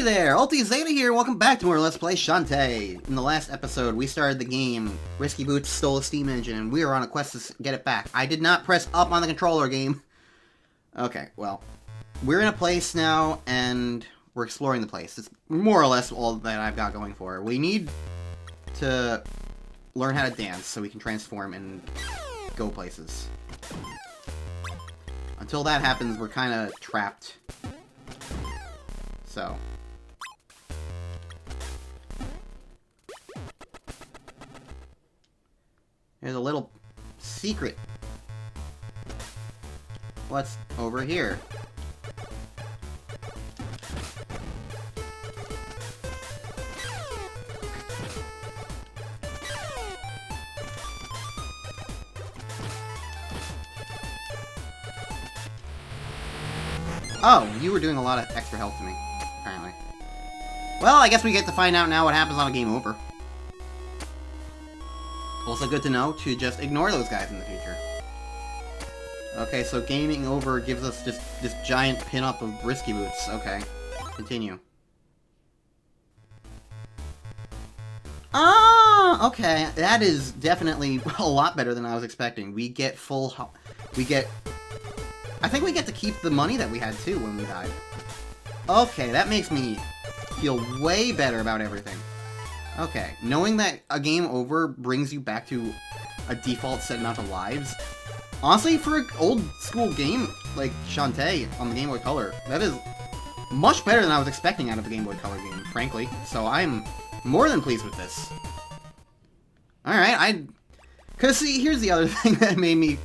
there! Ulti Zeta here, welcome back to more Let's Play Shantae. In the last episode, we started the game, Risky Boots stole a steam engine, and we are on a quest to get it back. I did not press up on the controller, game. Okay, well, we're in a place now, and we're exploring the place. It's more or less all that I've got going for it. We need to learn how to dance so we can transform and go places. Until that happens, we're kind of trapped. So. There's a little secret. What's over here? Oh, you were doing a lot of extra help to me, apparently. Well, I guess we get to find out now what happens on a game over. Also good to know to just ignore those guys in the future. Okay, so gaming over gives us just this giant pin-up of Risky Boots. Okay, continue. Ah, okay, that is definitely a lot better than I was expecting. We get I think we get to keep the money that we had, too, when we died. Okay, that makes me feel way better about everything. Okay, knowing that a game over brings you back to a default set amount of lives, honestly, for an old-school game like Shantae on the Game Boy Color, that is much better than I was expecting out of a Game Boy Color game, frankly. So I'm more than pleased with this. Alright, Because, see, here's the other thing that made me...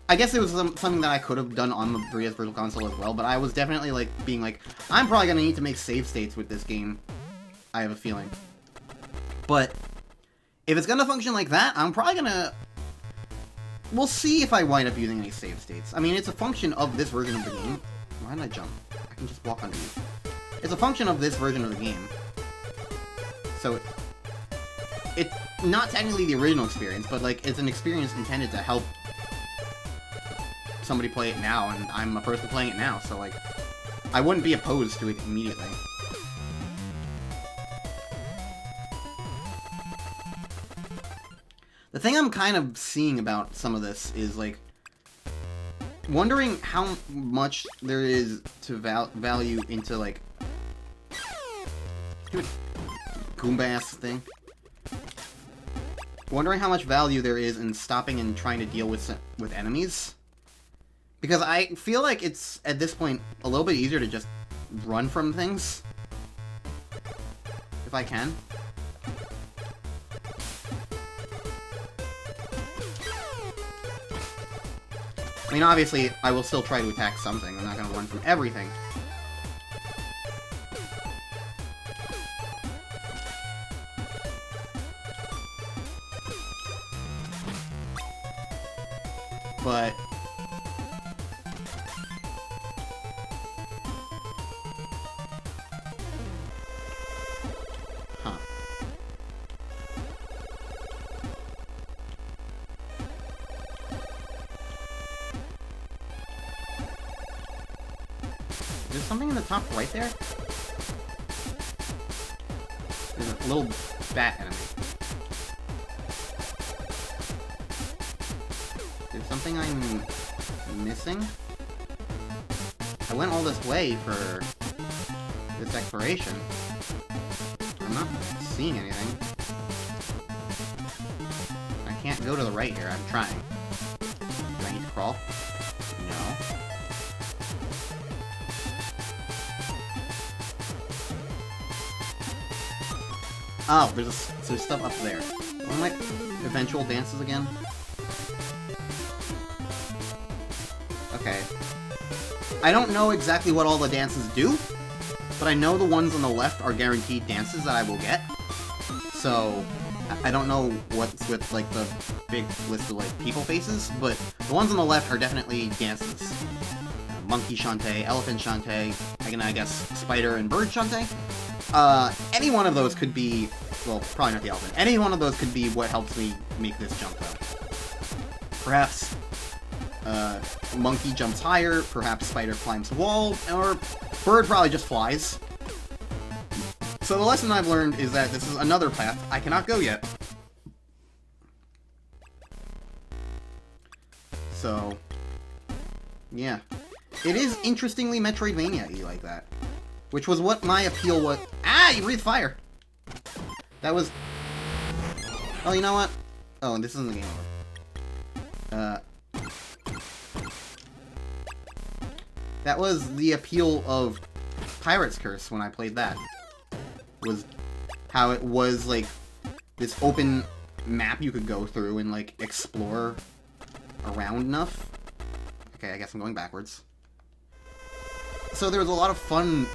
I guess it was something that I could have done on the 3DS Virtual Console as well, but I was definitely, like, being like, I'm probably gonna need to make save states with this game. I have a feeling. But, if it's gonna function like that, I'm probably gonna... We'll see if I wind up using any save states. I mean, it's a function of this version of the game. Why did I jump? I can just walk underneath. It's a function of this version of the game. So, it's not technically the original experience, but, like, it's an experience intended to help somebody play it now, and I'm a person playing it now, so, like, I wouldn't be opposed to it immediately. The thing I'm kind of seeing about some of this is, like, wondering how much there is to value into, like, Goomba-ass thing. Wondering how much value there is in stopping and trying to deal with enemies. Because I feel like it's, at this point, a little bit easier to just run from things. If I can. I mean, obviously, I will still try to attack something. I'm not going to run from everything. But... Is there something in the top right there? There's a little bat enemy. There's something I'm missing? I went all this way for this exploration. I'm not seeing anything. I can't go to the right here, I'm trying. Do I need to crawl? No. Oh, there's stuff up there. What are my eventual dances again? Okay. I don't know exactly what all the dances do, but I know the ones on the left are guaranteed dances that I will get. So, I don't know what's with, like, the big list of, like, people faces, but the ones on the left are definitely dances. Monkey Shantae, Elephant Shantae, I guess Spider and Bird Shantae. Any one of those could be, well, probably not the elephant. Any one of those could be what helps me make this jump, though. Perhaps Monkey jumps higher, perhaps Spider climbs the wall, or Bird probably just flies. So the lesson I've learned is that this is another path I cannot go yet. So, yeah. It is interestingly Metroidvania-y like that. Which was what my appeal was. Ah, you breathe fire! That was... Oh, you know what? Oh, this isn't the game over. That was the appeal of Pirate's Curse when I played that. Was how it was, like, this open map you could go through and, like, explore around enough. Okay, I guess I'm going backwards. So there was a lot of fun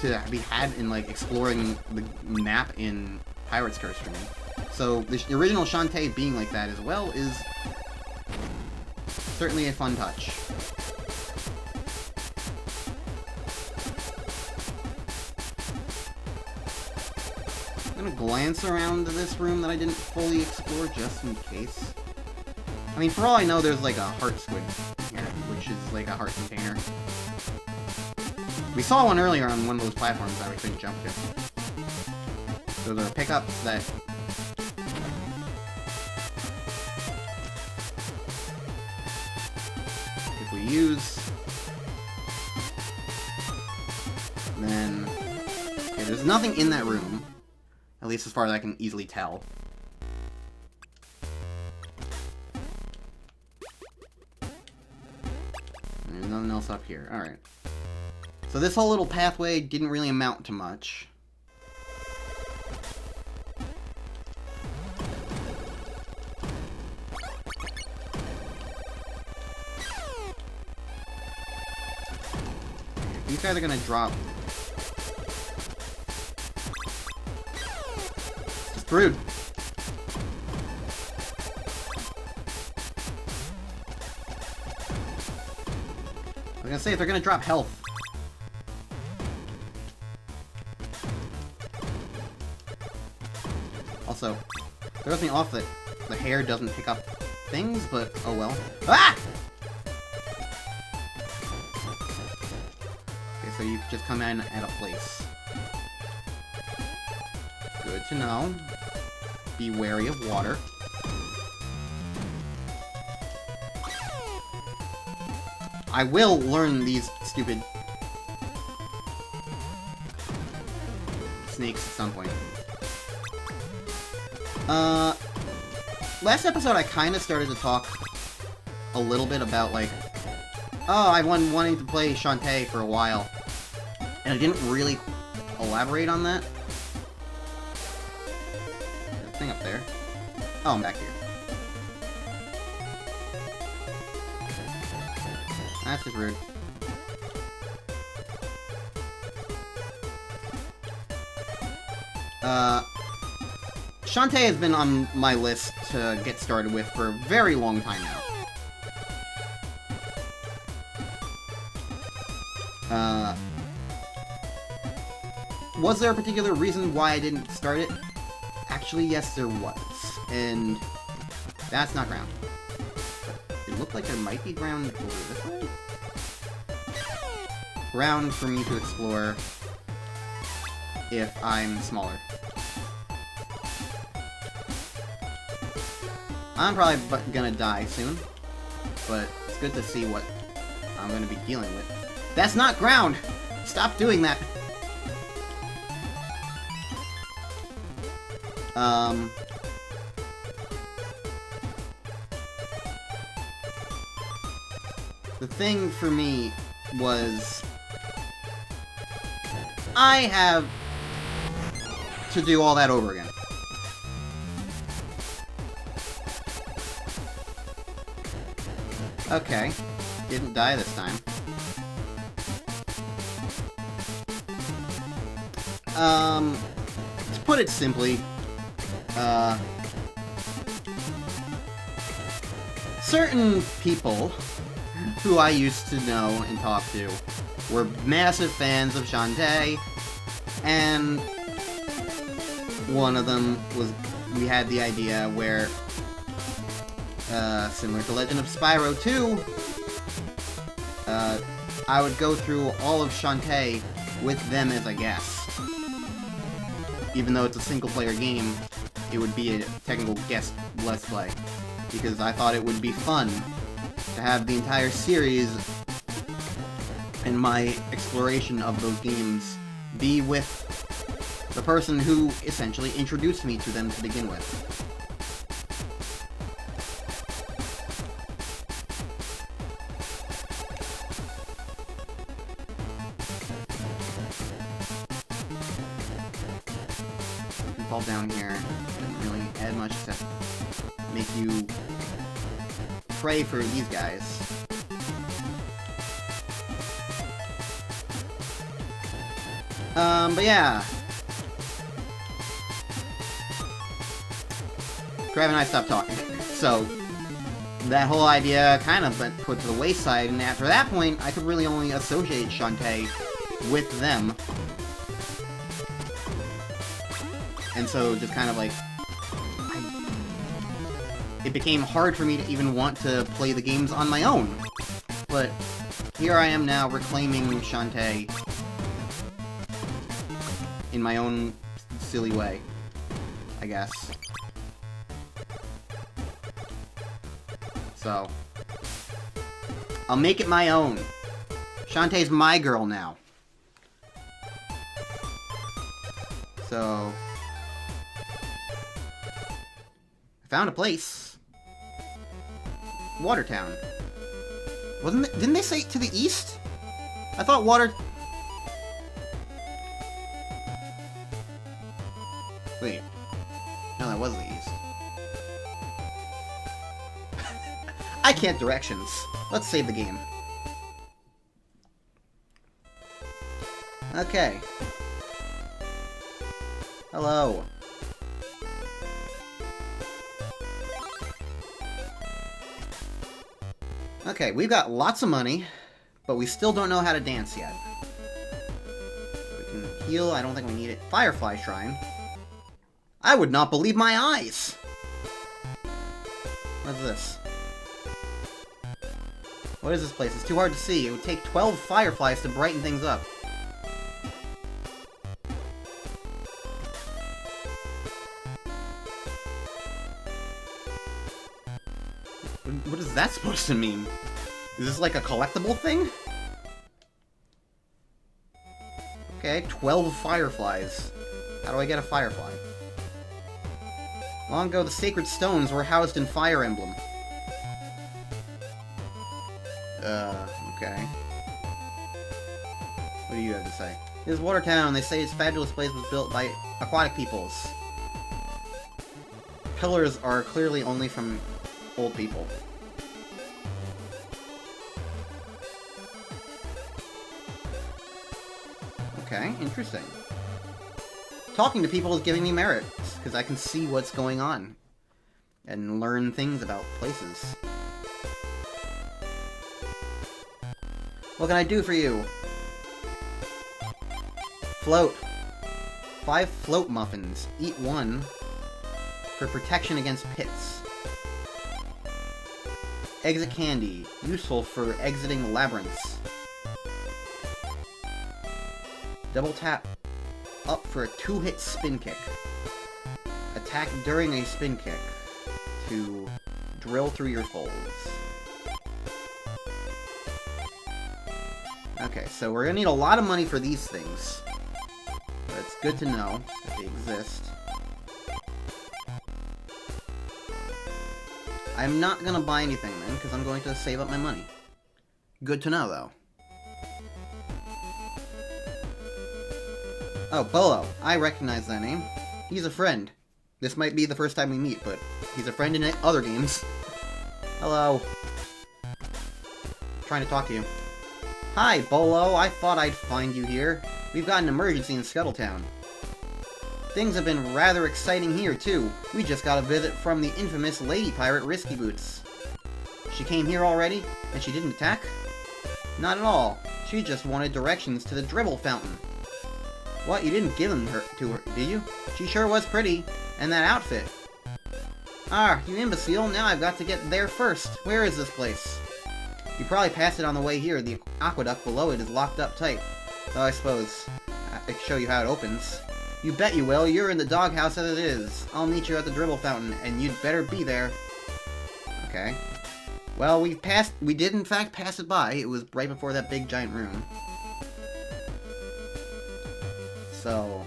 to be had in, like, exploring the map in Pirate's Curse for me. So the original Shantae being like that as well is certainly a fun touch. I'm gonna glance around this room that I didn't fully explore just in case. I mean, for all I know, there's like a heart squid here, which is like a heart container. We saw one earlier on one of those platforms that we couldn't jump to. So there are pickups that... if we use... then... okay, there's nothing in that room. At least as far as I can easily tell. There's nothing else up here. Alright. So this whole little pathway didn't really amount to much. These guys are gonna drop. Just rude. I was gonna say, if they're gonna drop health. Also, throws me off that the hair doesn't pick up things, but oh well. Ah! Okay, so you just come in at a place. Good to know. Be wary of water. I will learn these stupid snakes at some point. Last episode I kind of started to talk a little bit about, like, oh, I've been wanting to play Shantae for a while, and I didn't really elaborate on that. There's a thing up there. Oh, I'm back here. That's just rude. Shantae has been on my list to get started with for a very long time now. Was there a particular reason why I didn't start it? Actually, yes, there was. And that's not ground. But it looked like there might be ground over this way? Ground for me to explore if I'm smaller. I'm probably gonna die soon, but it's good to see what I'm gonna be dealing with. That's not ground! Stop doing that! The thing for me was... I have to do all that over again. Okay. Didn't die this time. To put it simply, certain people who I used to know and talk to were massive fans of Shantae, and one of them was, we had the idea where, similar to Legend of Spyro 2, I would go through all of Shantae with them as a guest. even though it's a single-player game, it would be a technical guest Let's Play. Because I thought it would be fun to have the entire series and my exploration of those games be with the person who essentially introduced me to them to begin with. You can fall down here. Doesn't really add much except make you pray for these guys. But yeah. Crab and I stopped talking. So, that whole idea kind of went put to the wayside, and after that point, I could really only associate Shantae with them. And so, just kind of like... it became hard for me to even want to play the games on my own. But, here I am now reclaiming Shantae in my own silly way, I guess. So, I'll make it my own. Shantae's my girl now. So, I found a place. Watertown. Didn't they say to the east? I thought Wait. No, that was the east. I can't directions. Let's save the game. Okay. Hello. Okay, we've got lots of money, but we still don't know how to dance yet. We can heal, I don't think we need it. Firefly Shrine. I would not believe my eyes! What's this? What is this place? It's too hard to see. It would take 12 fireflies to brighten things up. What is that supposed to mean? Is this like a collectible thing? Okay, 12 fireflies. How do I get a firefly? Long ago, the sacred stones were housed in Fire Emblem. Okay. What do you have to say? This is Watertown. They say this fabulous place was built by aquatic peoples. Pillars are clearly only from old people. Okay, interesting. Talking to people is giving me merit, because I can see what's going on and learn things about places. What can I do for you? Float. 5 float muffins. Eat 1 for protection against pits. Exit candy. Useful for exiting labyrinths. Double tap up for a 2-hit spin kick. Attack during a spin kick to drill through your folds. Okay, so we're gonna need a lot of money for these things. But it's good to know that they exist. I'm not gonna buy anything then, because I'm going to save up my money. Good to know, though. Oh, Bolo. I recognize that name. He's a friend. This might be the first time we meet, but he's a friend in other games. Hello. Trying to talk to you. Hi, Bolo. I thought I'd find you here. We've got an emergency in Scuttletown. Things have been rather exciting here, too. We just got a visit from the infamous Lady Pirate Risky Boots. She came here already, and she didn't attack? Not at all. She just wanted directions to the Dribble Fountain. What? You didn't give them to her, did you? She sure was pretty. And that outfit. Ah, you imbecile. Now I've got to get there first. Where is this place? You probably passed it on the way here. The aqueduct below it is locked up tight. Though I suppose I could show you how it opens. You bet you will. You're in the doghouse as it is. I'll meet you at the dribble fountain, and you'd better be there. Okay. Well, we did in fact pass it by. It was right before that big giant room. So...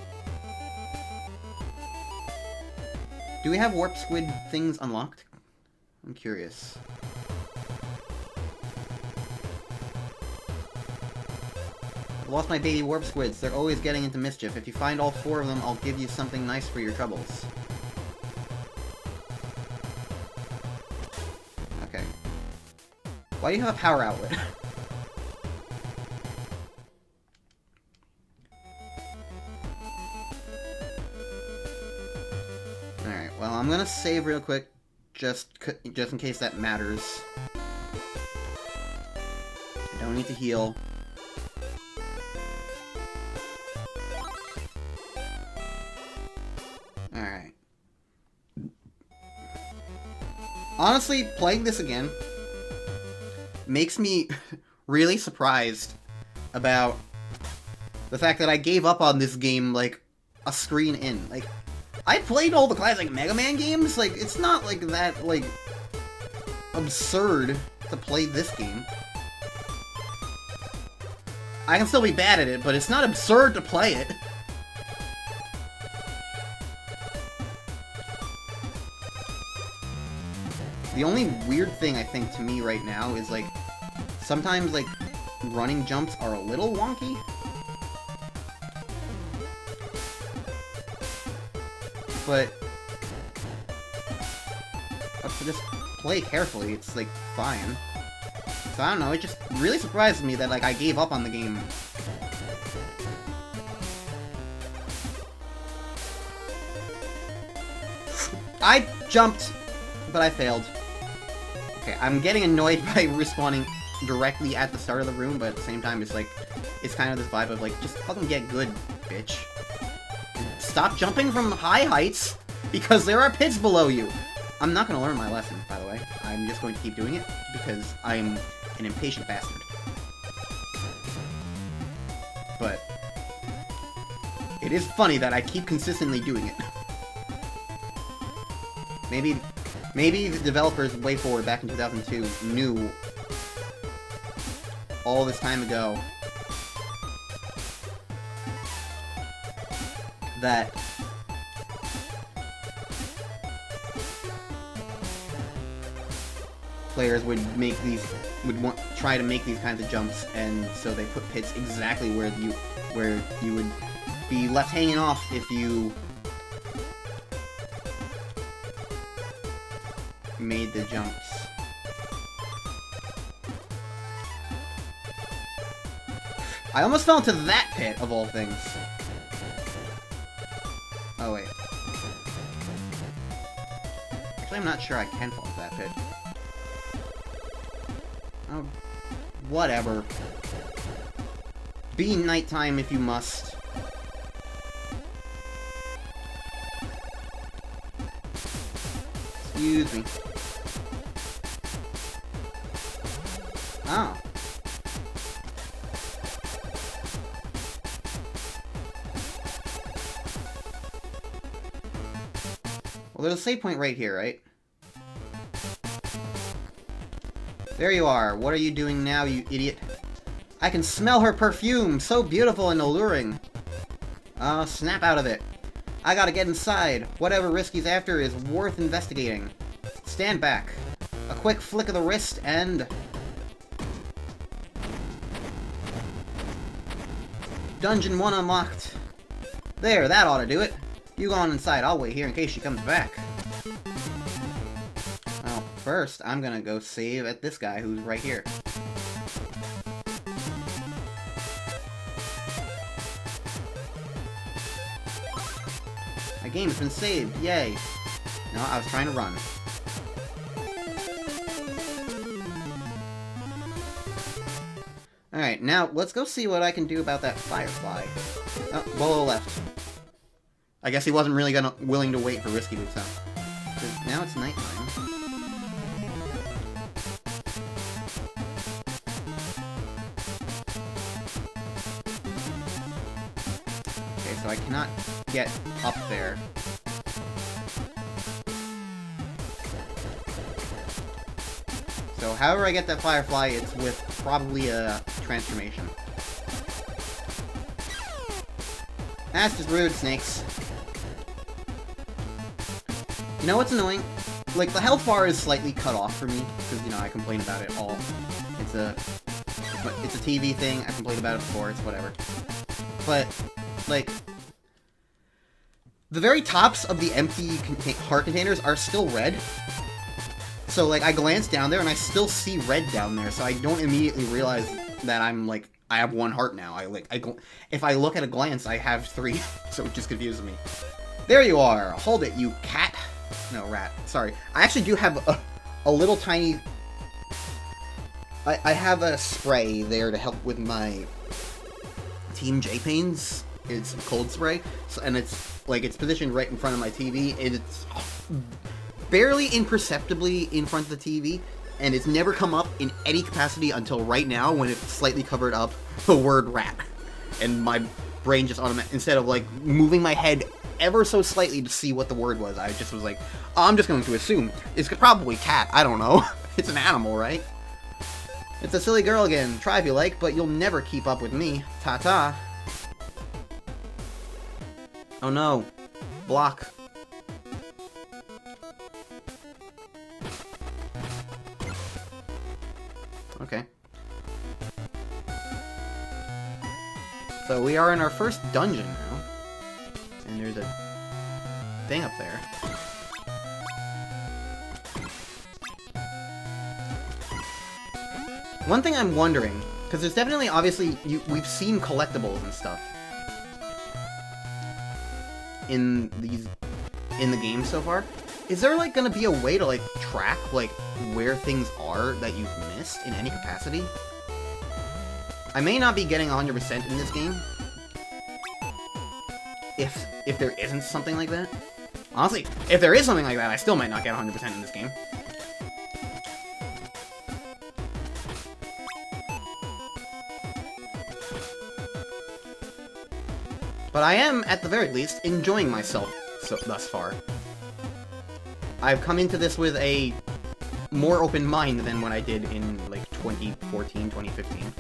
do we have warp squid things unlocked? I'm curious. I lost my baby warp squids. They're always getting into mischief. If you find all 4 of them, I'll give you something nice for your troubles. Okay. Why do you have a power outlet? Alright, well, I'm gonna save real quick, just in case that matters. I don't need to heal. Alright. Honestly, playing this again makes me really surprised about the fact that I gave up on this game, like, a screen in. Like, I played all the classic Mega Man games, like, it's not, like, that, like, absurd to play this game. I can still be bad at it, but it's not absurd to play it. The only weird thing, I think, to me right now is, like, sometimes, like, running jumps are a little wonky. But if you just play carefully, it's, like, fine. So I don't know, it just really surprised me that, like, I gave up on the game. I jumped, but I failed. Okay, I'm getting annoyed by respawning directly at the start of the room, but at the same time, it's like, it's kind of this vibe of, like, just fucking get good, bitch. Stop jumping from high heights, because there are pits below you! I'm not gonna learn my lesson, by the way. I'm just going to keep doing it, because I'm an impatient bastard. But it is funny that I keep consistently doing it. Maybe the developers way forward back in 2002 knew all this time ago that players would try to make these kinds of jumps, and so they put pits exactly where you would be left hanging off if you made the jumps. I almost fell into that pit, of all things. Oh, wait. Actually, I'm not sure I can fall into that pit. Oh, whatever. Be nighttime if you must. Excuse me. Oh. Well, there's a save point right here, right? There you are. What are you doing now, you idiot? I can smell her perfume! So beautiful and alluring! Snap out of it. I gotta get inside. Whatever Risky's after is worth investigating. Stand back. A quick flick of the wrist and... Dungeon 1 unlocked. There, that ought to do it. You go on inside. I'll wait here in case she comes back. Well, first, I'm gonna go save at this guy who's right here. My game has been saved. Yay. No, I was trying to run. Alright, now let's go see what I can do about that firefly. Oh, below left. I guess he wasn't really willing to wait for Risky to stop. Now it's nighttime. Okay, so I cannot get up there. So however I get that Firefly, it's with probably a transformation. That's just rude, snakes. You know what's annoying? Like, the health bar is slightly cut off for me, because, you know, I complain about it all. It's a TV thing, I complained about it before, it's whatever. But, like, the very tops of the empty heart containers are still red. So, like, I glance down there, and I still see red down there, so I don't immediately realize that I'm, like, I have 1 heart now. If I look at a glance, I have 3, so it just confuses me. There you are! Hold it, you cat! No, rat. Sorry. I actually do have a little tiny... I have a spray there to help with my Team J pains. It's cold spray, and it's like it's positioned right in front of my TV, and it's barely imperceptibly in front of the TV, and it's never come up in any capacity until right now when it's slightly covered up the word rat, and my brain just automatically, instead of like moving my head ever so slightly to see what the word was, I just was like, oh, I'm just going to assume it's probably cat. I don't know. It's an animal, right? It's a silly girl again. Try if you like, but you'll never keep up with me. Ta-ta. Oh no. Block. Okay. So we are in our first dungeon now. And there's a thing up there. One thing I'm wondering, because there's definitely, obviously, we've seen collectibles and stuff in the game so far. Is there, like, gonna be a way to, like, track, like, where things are that you've missed in any capacity? I may not be getting 100% in this game. If there isn't something like that. Honestly, if there is something like that, I still might not get 100% in this game. But I am, at the very least, enjoying myself thus far. I've come into this with a more open mind than what I did in, like, 2014, 2015.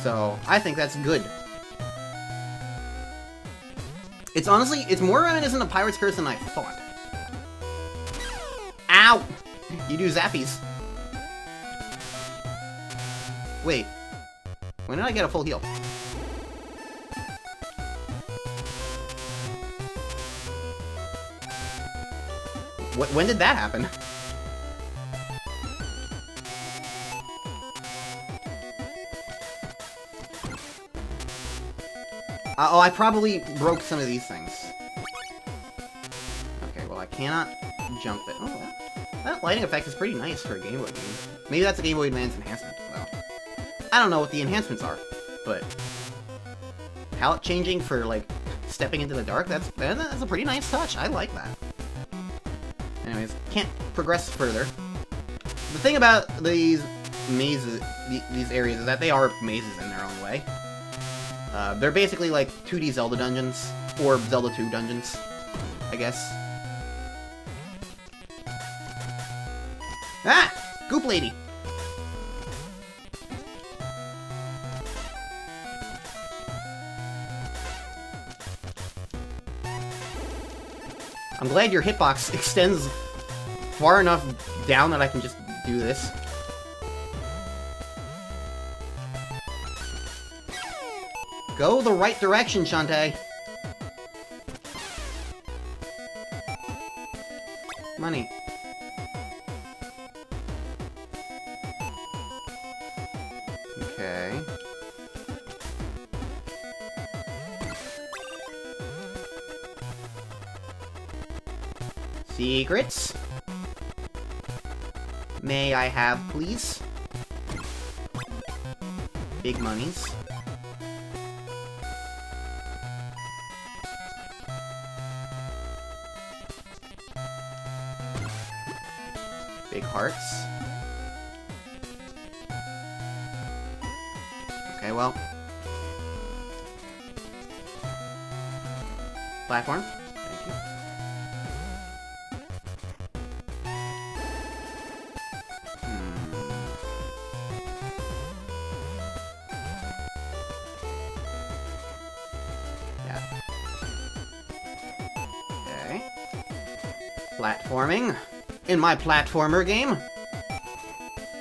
So, I think that's good. It's honestly, it's more reminiscent of Pirate's Curse than I thought. Ow! You do zappies. Wait. When did I get a full heal? When did that happen? Oh, I probably broke some of these things. Okay, well, I cannot jump it. Oh, that lighting effect is pretty nice for a Game Boy game. Maybe that's a Game Boy Advance enhancement, though. I don't know what the enhancements are, but palette changing for, like, stepping into the dark, that's a pretty nice touch. I like that. Anyways, can't progress further. The thing about these mazes, these areas, is that they are mazes in their own way. They're basically like 2D Zelda dungeons, or Zelda 2 dungeons, I guess. Ah! Goop lady! I'm glad your hitbox extends far enough down that I can just do this. Go the right direction, Shantae. Money. Okay. Secrets? May I have, please? Big monies. Big hearts. Okay, well. Platform. Thank you. Yeah. Okay. Platforming. In my platformer game.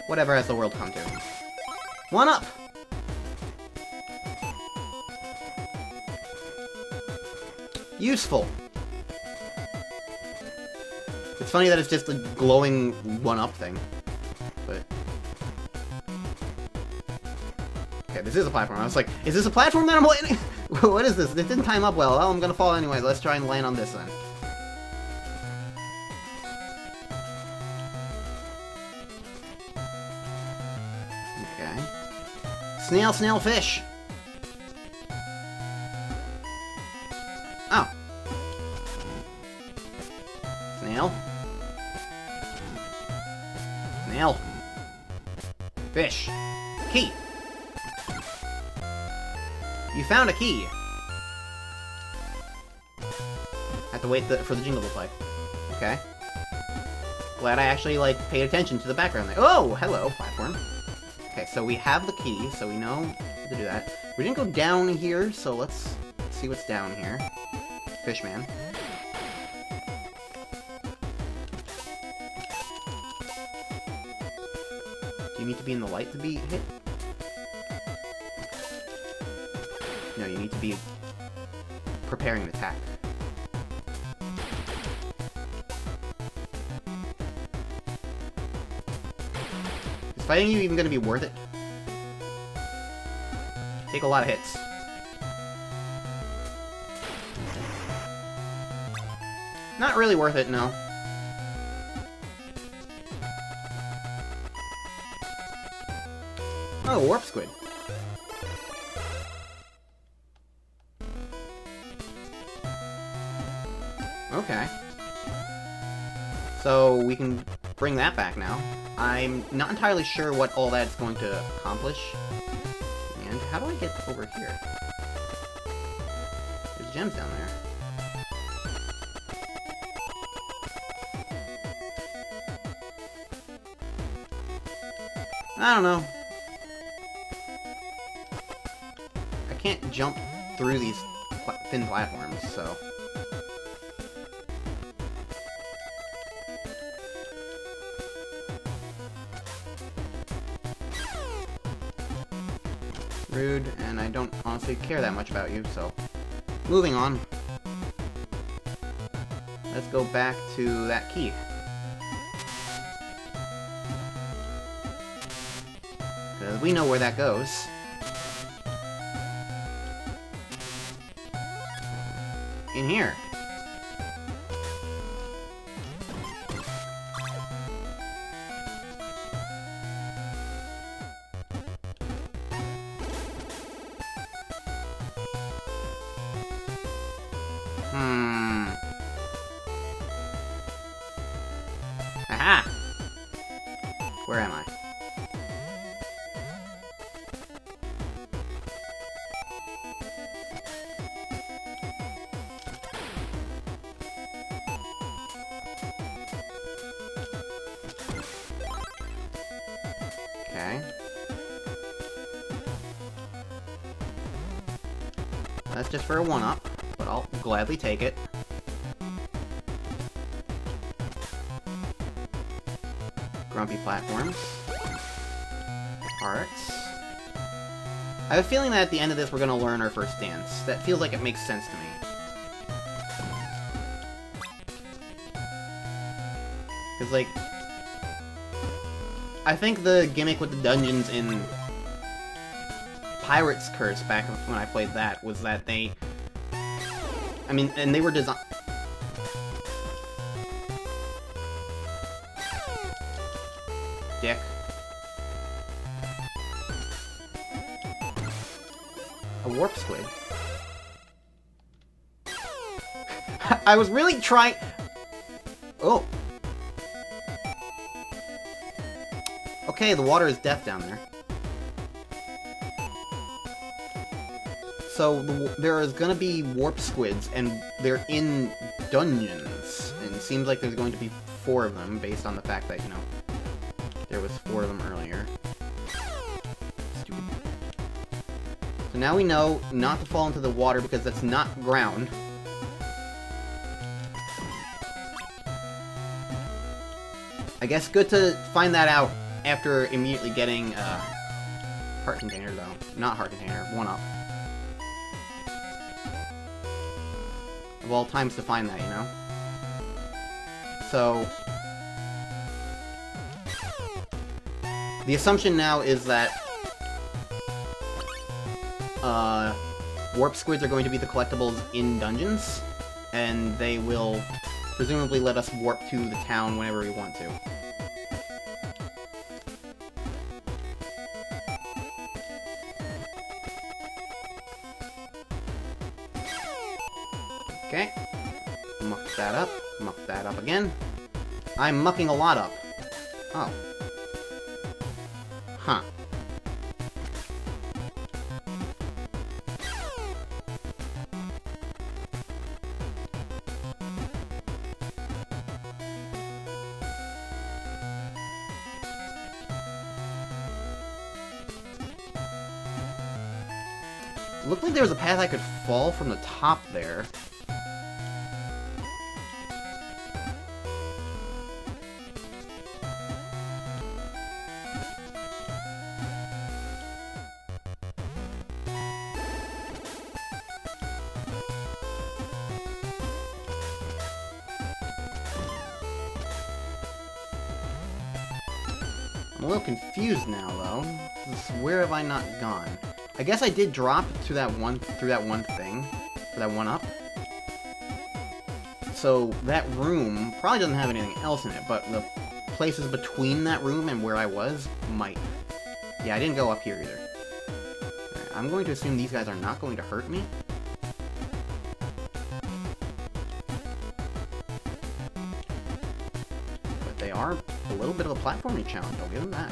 Whatever has the world come to. 1 up! Useful. It's funny that it's just a glowing 1-up thing. But... okay, this is a platform. I was like, is this a platform that I'm landing? What is this? It didn't time up well. Oh, I'm gonna fall anyway. Let's try and land on this then. Okay. Snail, snail, fish! Oh. Snail. Snail. Fish. Key. You found a key. Have to wait for the jingle to play. Okay. Glad I actually, like, paid attention to the background there. Oh, hello, platform. Okay, so we have the key, so we know to do that. We didn't go down here, so let's see what's down here. Fishman. Do you need to be in the light to be hit? No, you need to be preparing an attack. Is fighting you even going to be worth it? Take a lot of hits. Not really worth it, no. Oh, warp squid. Okay. So we can bring that back now. I'm not entirely sure what all that's going to accomplish. And how do I get over here? There's gems down there. I don't know. I can't jump through these thin platforms, so... rude, and I don't honestly care that much about you, so... moving on. Let's go back to that key. Because we know where that goes. In here. Aha! Where am I? Okay. That's just for a 1-up, but I'll gladly take it. Grumpy platforms. Hearts. I have a feeling that at the end of this we're gonna learn our first dance. That feels like it makes sense to me. Because, like... I think the gimmick with the dungeons in Pirate's Curse back when I played that was that they... I mean, and they were designed... Dick. A warp squid. I was really trying... Oh. Okay, the water is death down there. So, there is gonna be warp squids, and they're in dungeons. And it seems like there's going to be 4 of them, based on the fact that, you know, there was 4 of them earlier. Stupid. So now we know not to fall into the water, because that's not ground. I guess good to find that out after immediately getting, heart container, though. Not heart container, 1-up. Of all times to find that, you know? So... the assumption now is that... warp squids are going to be the collectibles in dungeons, and they will presumably let us warp to the town whenever we want to. Okay. Muck that up again. I'm mucking a lot up. Oh. Huh. It looked like there was a path I could fall from the top there. I'm a little confused now, though. Where have I not gone? I guess I did drop to that one thing, for that 1-up. So that room probably doesn't have anything else in it, but the places between that room and where I was might. Yeah, I didn't go up here either. Right, I'm going to assume these guys are not going to hurt me. But they are a little bit of a platforming challenge, I'll give them that.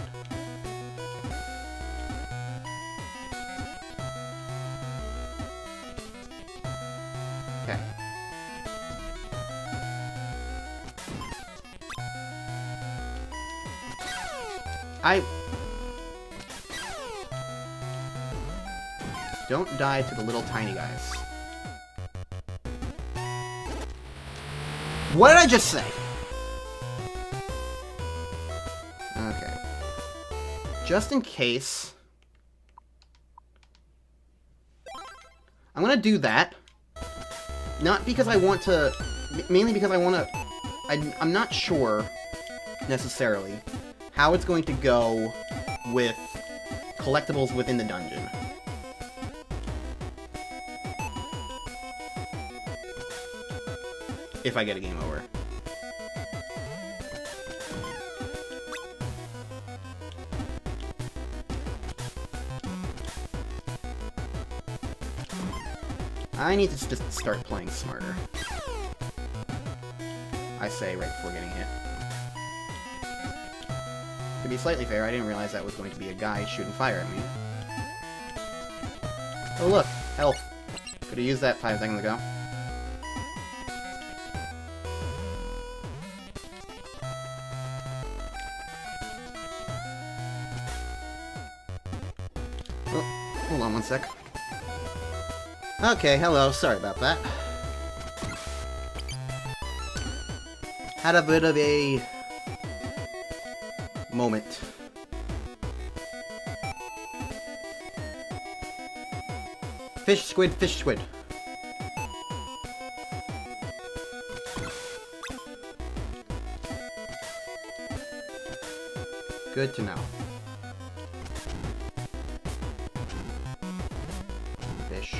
Okay. Don't die to the little tiny guys. What did I just say? Okay. Just in case... I'm gonna do that. Not because I want to... Mainly because I want to... I'm not sure, necessarily, how it's going to go with collectibles within the dungeon. If I get a game over. I need to just start playing smarter. I say right before getting hit. To be slightly fair, I didn't realize that was going to be a guy shooting fire at me. Oh look, health. Could have used that 5 seconds ago. Oh, hold on one sec. Okay, hello, sorry about that. Had a bit of a... moment. Fish, squid, fish, squid. Good to know. Fish.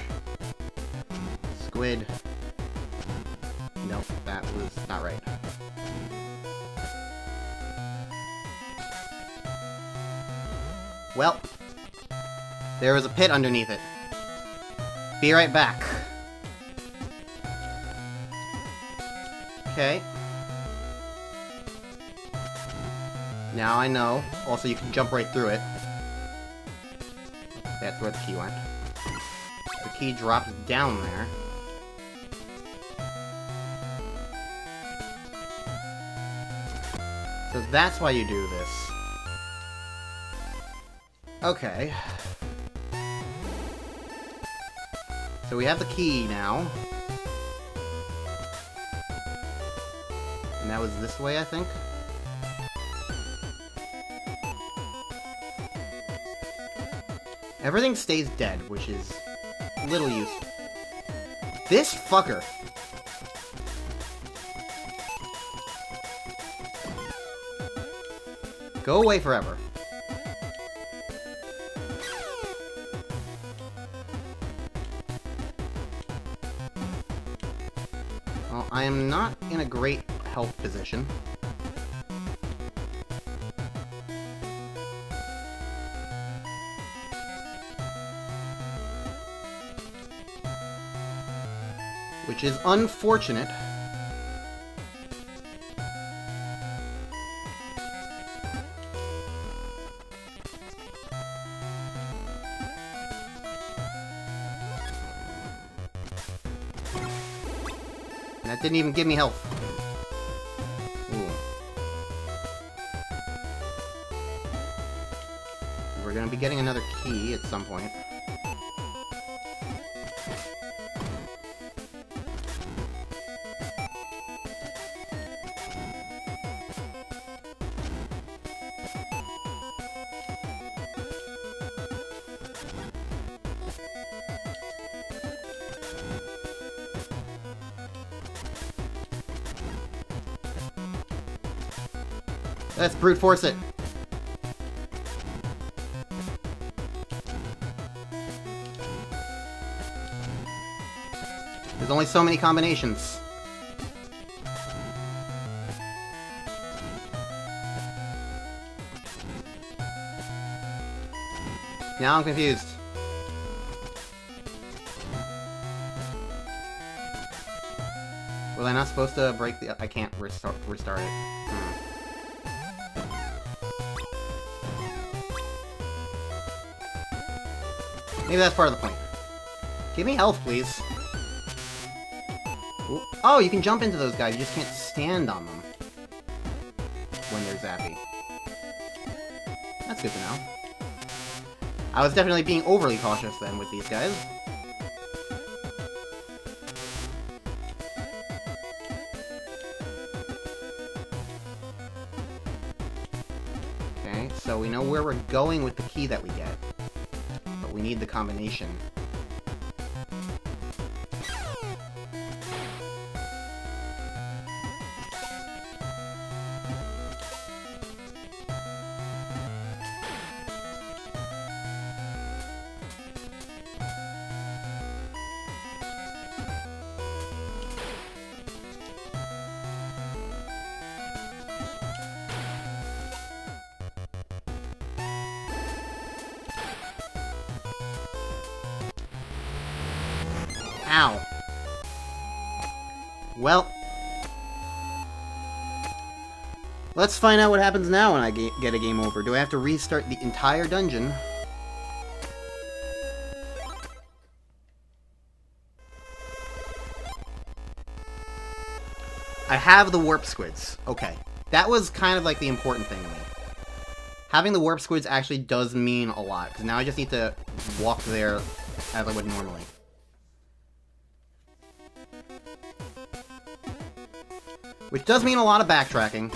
Squid. Nope, that was not right. Well, there was a pit underneath it. Be right back. Okay. Now I know. Also, you can jump right through it. That's where the key went. The key drops down there. So that's why you do this. Okay. So we have the key now. And that was this way, I think? Everything stays dead, which is little use. This fucker! Go away forever. Well, I am not in a great health position. Which is unfortunate. That didn't even give me health. Ooh. We're gonna be getting another key at some point. Let's brute force it. There's only so many combinations. Now I'm confused. Was I not supposed to break the... I can't restart it. Maybe that's part of the point. Give me health, please. Ooh. Oh, you can jump into those guys. You just can't stand on them when they're zappy. That's good to know. I was definitely being overly cautious then with these guys. Okay, so we know where we're going with the key that we get. But we need the combination. Ow. Well. Let's find out what happens now when I get a game over. Do I have to restart the entire dungeon? I have the warp squids. Okay. That was kind of like the important thing to me. Having the warp squids actually does mean a lot, because now I just need to walk there as I would normally. Which does mean a lot of backtracking.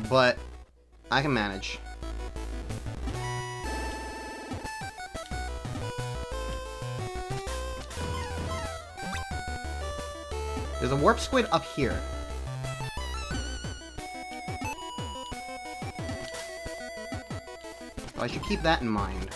But I can manage. There's a warp squid up here. Oh, I should keep that in mind.